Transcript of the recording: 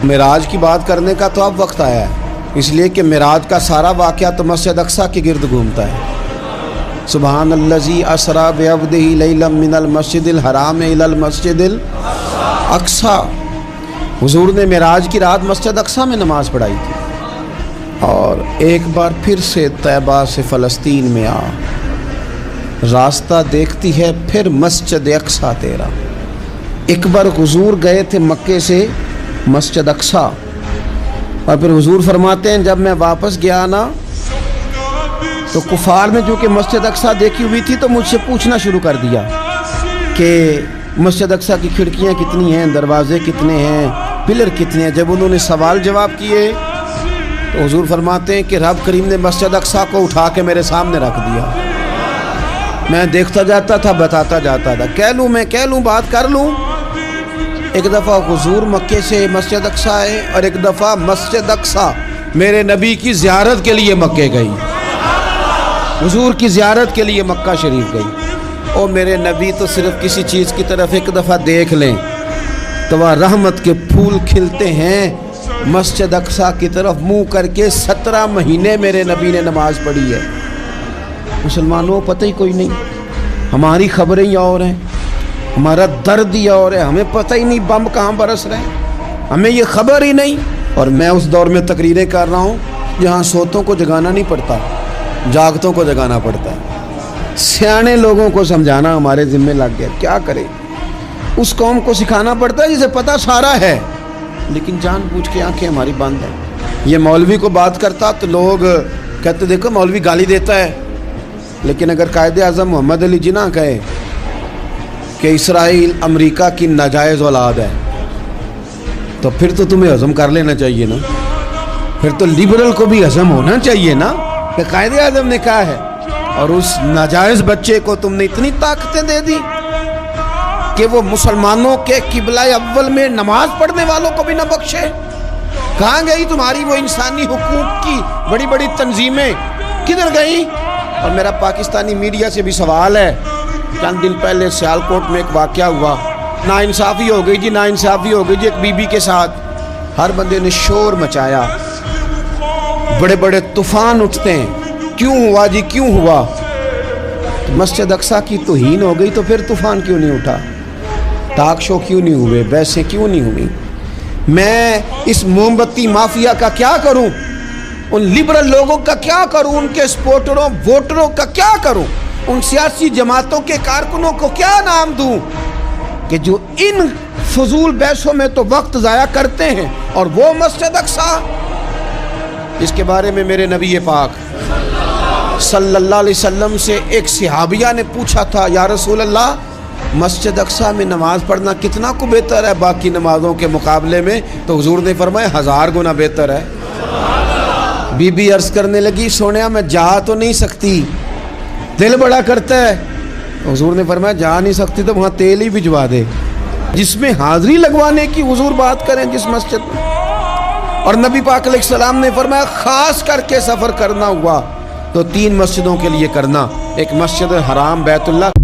معراج کی بات کرنے کا تو اب وقت آیا ہے، اس لیے کہ معراج کا سارا واقعہ تو مسجد اقصیٰ کے گرد گھومتا ہے۔ سبحان الذی اسریٰ بعبدہ لیلا من المسجد الحرام الی المسجد الاقصیٰ۔ حضور نے معراج کی رات مسجد اقصیٰ میں نماز پڑھائی تھی، اور ایک بار پھر سے طیبہ سے فلسطین میں آ، راستہ دیکھتی ہے پھر مسجد اقصیٰ تیرا۔ ایک بار حضور گئے تھے مکے سے مسجد اقصیٰ، اور پھر حضور فرماتے ہیں جب میں واپس گیا نا تو کفار میں جو کہ مسجد اقصیٰ دیکھی ہوئی تھی تو مجھ سے پوچھنا شروع کر دیا کہ مسجد اقصیٰ کی کھڑکیاں کتنی ہیں، دروازے کتنے ہیں، پلر کتنے ہیں۔ جب انہوں نے سوال جواب کیے تو حضور فرماتے ہیں کہ رب کریم نے مسجد اقصیٰ کو اٹھا کے میرے سامنے رکھ دیا۔ میں دیکھتا جاتا تھا، بتاتا جاتا تھا، کہہ لوں بات کر لوں۔ ایک دفعہ حضور مکے سے مسجد اقصیٰ آئے، اور ایک دفعہ مسجد اقصیٰ میرے نبی کی زیارت کے لیے مکے گئی، حضور کی زیارت کے لیے مکہ شریف گئی۔ اور میرے نبی تو صرف کسی چیز کی طرف ایک دفعہ دیکھ لیں تو وہ رحمت کے پھول کھلتے ہیں۔ مسجد اقصیٰ کی طرف منہ کر کے 17 مہینے میرے نبی نے نماز پڑھی ہے۔ مسلمانوں پتہ ہی کوئی نہیں، ہماری خبریں ہی اور ہیں، ہمارا درد ہی اور ہے، ہمیں پتہ ہی نہیں بم کہاں برس رہے ہیں، ہمیں یہ خبر ہی نہیں۔ اور میں اس دور میں تقریریں کر رہا ہوں جہاں سوتوں کو جگانا نہیں پڑتا، جاگتوں کو جگانا پڑتا ہے۔ سیانے لوگوں کو سمجھانا ہمارے ذمہ لگ گیا، کیا کرے؟ اس قوم کو سکھانا پڑتا ہے جسے پتہ سارا ہے، لیکن جان بوجھ کے آنکھیں ہماری بند ہیں۔ یہ مولوی کو بات کرتا تو لوگ کہتے دیکھو مولوی گالی دیتا ہے، لیکن اگر قائد اعظم محمد علی جناح کہے کہ اسرائیل امریکہ کی ناجائز اولاد ہے تو پھر تو تمہیں ہضم کر لینا چاہیے نا، پھر تو لیبرل کو بھی ہضم ہونا چاہیے نا کہ قائد اعظم نے کہا ہے، اور اس ناجائز بچے کو تم نے اتنی طاقتیں دے دی کہ وہ مسلمانوں کے قبلہ اول میں نماز پڑھنے والوں کو بھی نہ بخشے۔ کہاں گئی تمہاری وہ انسانی حقوق کی بڑی بڑی تنظیمیں، کدھر گئی؟ اور میرا پاکستانی میڈیا سے بھی سوال ہے، چند دن پہلے سیالکوٹ میں ایک واقعہ ہوا، ناانصافی ہو گئی جی، ناانصافی ہو گئی جی ایک بی بی کے ساتھ۔ ہر بندے نے شور مچایا، بڑے بڑے طوفان اٹھتے ہیں، کیوں ہوا جی کیوں ہوا؟ مسجد اقصیٰ کی توہین ہو گئی تو پھر طوفان کیوں نہیں اٹھا؟ ٹاک شو کیوں نہیں ہوئے؟ بحثیں کیوں نہیں ہوئی؟ میں اس موم بتی مافیا کا کیا کروں؟ ان لبرل لوگوں کا کیا کروں؟ ان کے سپورٹروں ووٹروں کا کیا کروں؟ ان سیاسی جماعتوں کے کارکنوں کو کیا نام دوں کہ جو ان فضول بحثوں میں تو وقت ضائع کرتے ہیں، اور وہ مسجد اقصیٰ اس کے بارے میں میرے نبی پاک صلی اللہ علیہ وسلم سے ایک صحابیہ نے پوچھا تھا، یا رسول اللہ مسجد اقصیٰ میں نماز پڑھنا کتنا کو بہتر ہے باقی نمازوں کے مقابلے میں؟ تو حضور نے فرمایا 1000 گنا بہتر ہے۔ بی بی عرض کرنے لگی سونیا میں جا تو نہیں سکتی، دل بڑا کرتا ہے۔ حضور نے فرمایا جا نہیں سکتی تو وہاں تیل ہی بھجوا دے، جس میں حاضری لگوانے کی حضور بات کریں جس مسجد میں۔ اور نبی پاک علیہ السلام نے فرمایا خاص کر کے سفر کرنا ہوا تو 3 مسجدوں کے لیے کرنا، ایک مسجد حرام بیت اللہ